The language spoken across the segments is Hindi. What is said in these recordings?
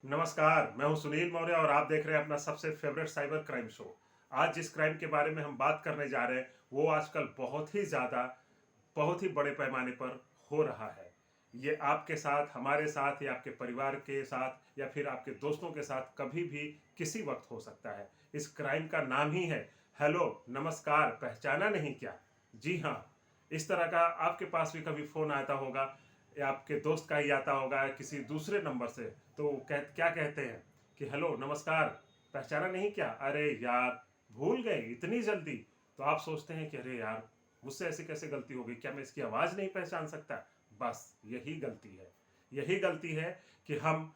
नमस्कार, मैं हूं सुनील मौर्य और आप देख रहे हैं अपना सबसे फेवरेट साइबर क्राइम शो। आज जिस क्राइम के बारे में हम बात करने जा रहे हैं वो आजकल बहुत ही ज़्यादा, बहुत ही बड़े पैमाने पर हो रहा है। ये आपके साथ, हमारे साथ या आपके परिवार के साथ या फिर आपके दोस्तों के साथ कभी भी किसी वक्त हो सकता है। इस क्राइम का नाम ही है हेलो, नमस्कार, पहचाना नहीं क्या। जी हाँ, इस तरह का आपके पास भी कभी फ़ोन आता होगा या आपके दोस्त का ही आता होगा किसी दूसरे नंबर से। तो क्या कहते हैं कि हेलो, नमस्कार, पहचाना नहीं क्या। अरे यार, भूल गए इतनी जल्दी। तो आप सोचते हैं कि अरे यार, मुझसे ऐसी कैसे गलती हो गई, क्या मैं इसकी आवाज़ नहीं पहचान सकता। बस यही गलती है। यही गलती है कि हम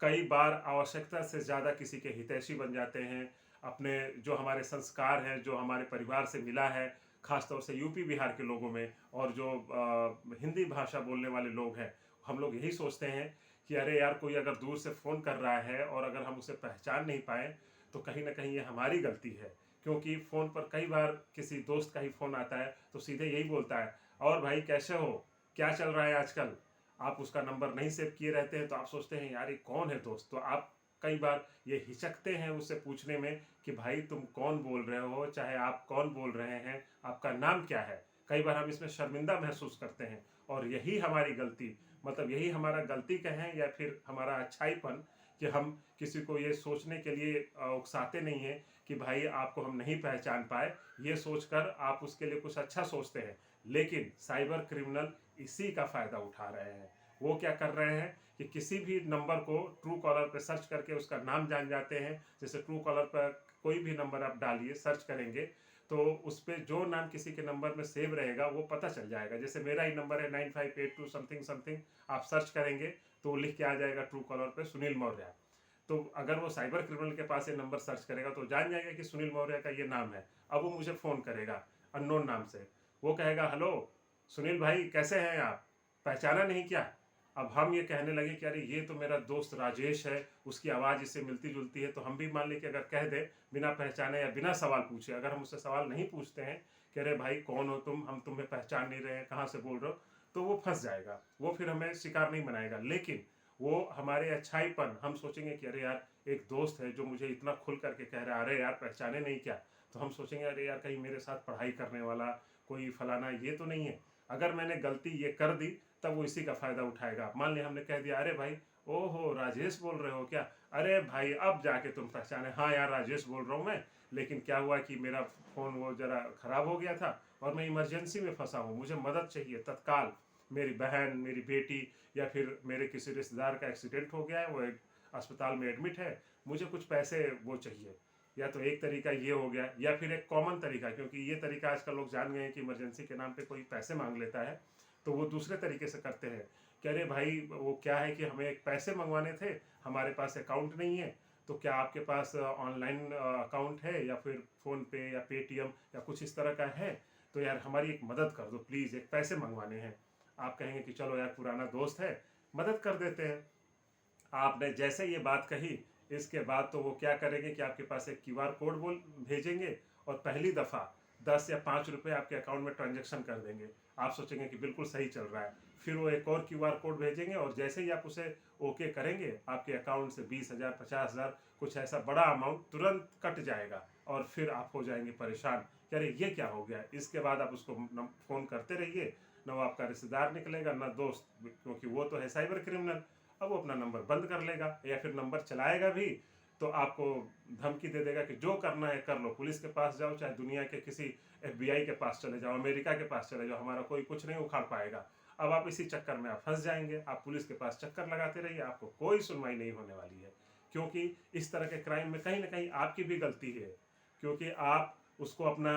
कई बार आवश्यकता से ज़्यादा किसी के हितैषी बन जाते हैं। अपने जो हमारे संस्कार हैं, जो हमारे परिवार से मिला है, ख़ासतौर से यूपी बिहार के लोगों में, और जो हिंदी भाषा बोलने वाले लोग हैं, हम लोग यही सोचते हैं कि अरे यार, कोई अगर दूर से फ़ोन कर रहा है और अगर हम उसे पहचान नहीं पाए तो कहीं ना कहीं ये हमारी गलती है। क्योंकि फ़ोन पर कई बार किसी दोस्त का ही फ़ोन आता है तो सीधे यही बोलता है, और भाई कैसे हो, क्या चल रहा है आजकल। आप उसका नंबर नहीं सेव किए रहते हैं तो आप सोचते हैं यार ये कौन है दोस्त। तो आप कई बार ये हिचकते हैं उससे पूछने में कि भाई तुम कौन बोल रहे हो, चाहे आप कौन बोल रहे हैं, आपका नाम क्या है। कई बार हम इसमें शर्मिंदा महसूस करते हैं और यही हमारी गलती, मतलब यही हमारा गलती कहें या फिर हमारा अच्छाईपन, कि हम किसी को ये सोचने के लिए उकसाते नहीं हैं कि भाई आपको हम नहीं पहचान पाए। ये सोचकर आप उसके लिए कुछ अच्छा सोचते हैं, लेकिन साइबर क्रिमिनल इसी का फ़ायदा उठा रहे हैं। वो क्या कर रहे हैं कि किसी भी नंबर को ट्रू कॉलर पर सर्च करके उसका नाम जान जाते हैं। जैसे ट्रू कॉलर पर कोई भी नंबर आप डालिए, सर्च करेंगे तो उस पर जो नाम किसी के नंबर में सेव रहेगा वो पता चल जाएगा। जैसे मेरा ही नंबर है 9582 समथिंग समथिंग, आप सर्च करेंगे तो वो लिख के आ जाएगा ट्रू कॉलर पे सुनील मौर्य। तो अगर वो साइबर क्रिमिनल के पास ये नंबर सर्च करेगा तो जान जाएगा कि सुनील मौर्य का ये नाम है। अब वो मुझे फ़ोन करेगा अननोन नाम से। वो कहेगा हेलो सुनील भाई, कैसे हैं आप, पहचाना नहीं क्या। अब हम ये कहने लगे कि अरे ये तो मेरा दोस्त राजेश है, उसकी आवाज़ इससे मिलती जुलती है। तो हम भी मान ली कि अगर कह दें बिना पहचाने या बिना सवाल पूछे, अगर हम उससे सवाल नहीं पूछते हैं कि अरे भाई कौन हो तुम, हम तुम्हें पहचान नहीं रहे हैं, कहाँ से बोल रहे हो, तो वो फंस जाएगा। वो फिर हमें शिकार नहीं बनाएगा। लेकिन वो हमारे अच्छाईपन, हम सोचेंगे कि अरे यार एक दोस्त है जो मुझे इतना खुल करके कह रहा है, अरे यार पहचाने नहीं क्या। तो हम सोचेंगे अरे यार कहीं मेरे साथ पढ़ाई करने वाला कोई फलाना ये तो नहीं है। अगर मैंने गलती ये कर दी तब वो इसी का फ़ायदा उठाएगा। मान लिया हमने कह दिया अरे भाई, ओहो राजेश बोल रहे हो क्या, अरे भाई अब जाके तुम पहचाने, हाँ यार राजेश बोल रहा हूँ मैं, लेकिन क्या हुआ कि मेरा फ़ोन वो ज़रा ख़राब हो गया था और मैं इमरजेंसी में फंसा हूँ, मुझे मदद चाहिए तत्काल। मेरी बहन, मेरी बेटी या फिर मेरे किसी रिश्तेदार का एक्सीडेंट हो गया है, वो एक अस्पताल में एडमिट है, मुझे कुछ पैसे वो चाहिए। या तो एक तरीका ये हो गया, या फिर एक कॉमन तरीका, क्योंकि ये तरीका आजकल लोग जान गए हैं कि इमरजेंसी के नाम पे कोई पैसे मांग लेता है, तो वो दूसरे तरीके से करते हैं कि अरे भाई वो क्या है कि हमें एक पैसे मंगवाने थे, हमारे पास अकाउंट नहीं है, तो क्या आपके पास ऑनलाइन अकाउंट है या फिर फ़ोन पे या पेटीएम या कुछ इस तरह का है, तो यार हमारी एक मदद कर दो प्लीज़, एक पैसे मंगवाने हैं। आप कहेंगे कि चलो यार पुराना दोस्त है, मदद कर देते हैं। आपने जैसे ये बात कही, इसके बाद तो वो क्या करेंगे कि आपके पास एक क्यूआर कोड बोल भेजेंगे और पहली दफ़ा 10 या 5 रुपए आपके अकाउंट में ट्रांजैक्शन कर देंगे। आप सोचेंगे कि बिल्कुल सही चल रहा है। फिर वो एक और क्यूआर कोड भेजेंगे और जैसे ही आप उसे ओके करेंगे, आपके अकाउंट से 20,000 50,000 कुछ ऐसा बड़ा अमाउंट तुरंत कट जाएगा और फिर आप हो जाएंगे परेशान कि अरे ये क्या हो गया। इसके बाद आप उसको फ़ोन करते रहिए, ना वो आपका रिश्तेदार निकलेगा ना दोस्त, क्योंकि वो तो है साइबर क्रिमिनल। अब वो अपना नंबर बंद कर लेगा या फिर नंबर चलाएगा भी तो आपको धमकी दे देगा कि जो करना है कर लो, पुलिस के पास जाओ, चाहे दुनिया के किसी एफबीआई के पास चले जाओ, अमेरिका के पास चले जाओ, हमारा कोई कुछ नहीं उखाड़ पाएगा। अब आप इसी चक्कर में आप फंस जाएंगे। आप पुलिस के पास चक्कर लगाते रहिए, आपको कोई सुनवाई नहीं होने वाली है। क्योंकि इस तरह के क्राइम में कहीं ना कहीं आपकी भी गलती है, क्योंकि आप उसको अपना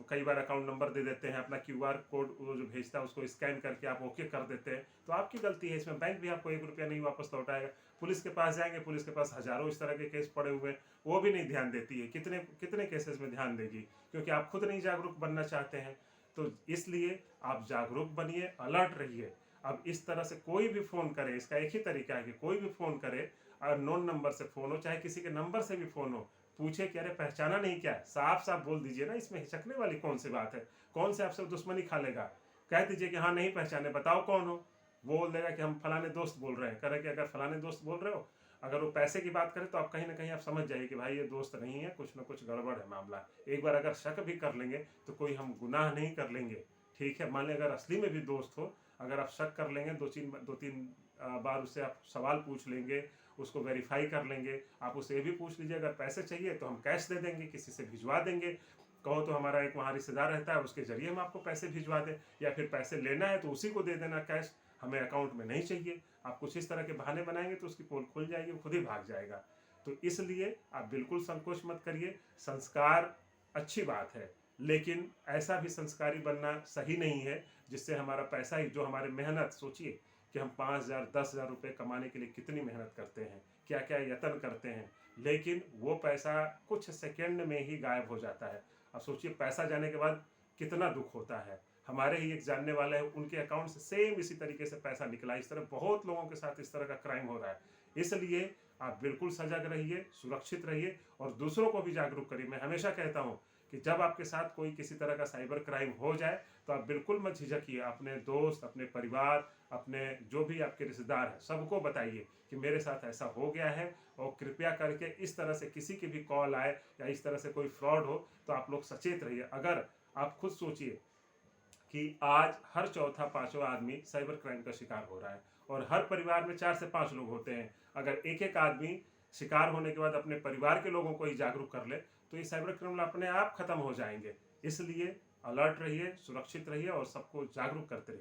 कई बार अकाउंट नंबर दे देते हैं, अपना क्यूआर कोड वो जो भेजता है उसको स्कैन करके आप ओके कर देते हैं, तो आपकी गलती है। इसमें बैंक भी आपको 1 रुपया नहीं वापस लौटाएगा। पुलिस के पास जाएंगे, पुलिस के पास हजारों इस तरह के केस पड़े हुए हैं, वो भी नहीं ध्यान देती है। कितने कितने केसेस में ध्यान देगी, क्योंकि आप खुद नहीं जागरूक बनना चाहते हैं। तो इसलिए आप जागरूक बनिए, अलर्ट रहिए। अब इस तरह से कोई भी फ़ोन करे, इसका एक ही तरीका है कि कोई भी फ़ोन करे, अननोन नंबर से फ़ोन हो चाहे किसी के नंबर से भी फ़ोन हो, पूछे कि अरे पहचाना नहीं क्या, साफ साफ बोल दीजिए ना, इसमें हिचकने वाली कौन सी बात है। कौन से आपसे दुश्मनी खा लेगा। कह दीजिए कि हाँ नहीं पहचाने, बताओ कौन हो। वो बोल देगा कि हम फलाने दोस्त बोल रहे हैं। कह रहे कि अगर फलाने दोस्त बोल रहे हो अगर वो पैसे की बात करें तो आप कहीं ना कहीं आप समझ जाइए कि भाई ये दोस्त नहीं है, कुछ ना कुछ गड़बड़ है मामला। एक बार अगर शक भी कर लेंगे तो कोई हम गुनाह नहीं कर लेंगे, ठीक है। मान लें अगर असली में भी दोस्त हो, अगर आप शक कर लेंगे, दो तीन बार उससे आप सवाल पूछ लेंगे, उसको वेरीफाई कर लेंगे, आप उससे ये भी पूछ लीजिए अगर पैसे चाहिए तो हम कैश दे देंगे, किसी से भिजवा देंगे, कहो तो हमारा एक वहाँ रिश्तेदार रहता है उसके जरिए हम आपको पैसे भिजवा दें, या फिर पैसे लेना है तो उसी को दे देना कैश, हमें अकाउंट में नहीं चाहिए। आप कुछ इस तरह के बहाने बनाएंगे तो उसकी पोल खुल जाएगी, वो खुद ही भाग जाएगा। तो इसलिए आप बिल्कुल संकोच मत करिए। संस्कार अच्छी बात है, लेकिन ऐसा भी संस्कारी बनना सही नहीं है जिससे हमारा पैसा ही, जो हमारे मेहनत, सोचिए कि हम 5,000 10,000 रुपये कमाने के लिए कितनी मेहनत करते हैं, क्या क्या यत्न करते हैं, लेकिन वो पैसा कुछ सेकंड में ही गायब हो जाता है। अब सोचिए पैसा जाने के बाद कितना दुख होता है। हमारे ही एक जानने वाले हैं, उनके अकाउंट से सेम इसी तरीके से पैसा निकला। इस तरह बहुत लोगों के साथ इस तरह का क्राइम हो रहा है। इसलिए आप बिल्कुल सजग रहिए, सुरक्षित रहिए और दूसरों को भी जागरूक करिए। मैं हमेशा कहता हूँ कि जब आपके साथ कोई किसी तरह का साइबर क्राइम हो जाए तो आप बिल्कुल मत झिझकिए, अपने दोस्त, अपने परिवार, अपने जो भी आपके रिश्तेदार हैं सबको बताइए कि मेरे साथ ऐसा हो गया है, और कृपया करके इस तरह से किसी की भी कॉल आए या इस तरह से कोई फ्रॉड हो तो आप लोग सचेत रहिए। अगर आप खुद सोचिए कि आज हर चौथा पांचवा आदमी साइबर क्राइम का शिकार हो रहा है, और हर परिवार में 4 से 5 लोग होते हैं। अगर एक एक आदमी शिकार होने के बाद अपने परिवार के लोगों को ही जागरूक कर ले तो ये साइबर क्रिमिनल अपने आप खत्म हो जाएंगे। इसलिए अलर्ट रहिए, सुरक्षित रहिए और सबको जागरूक करते रहिए।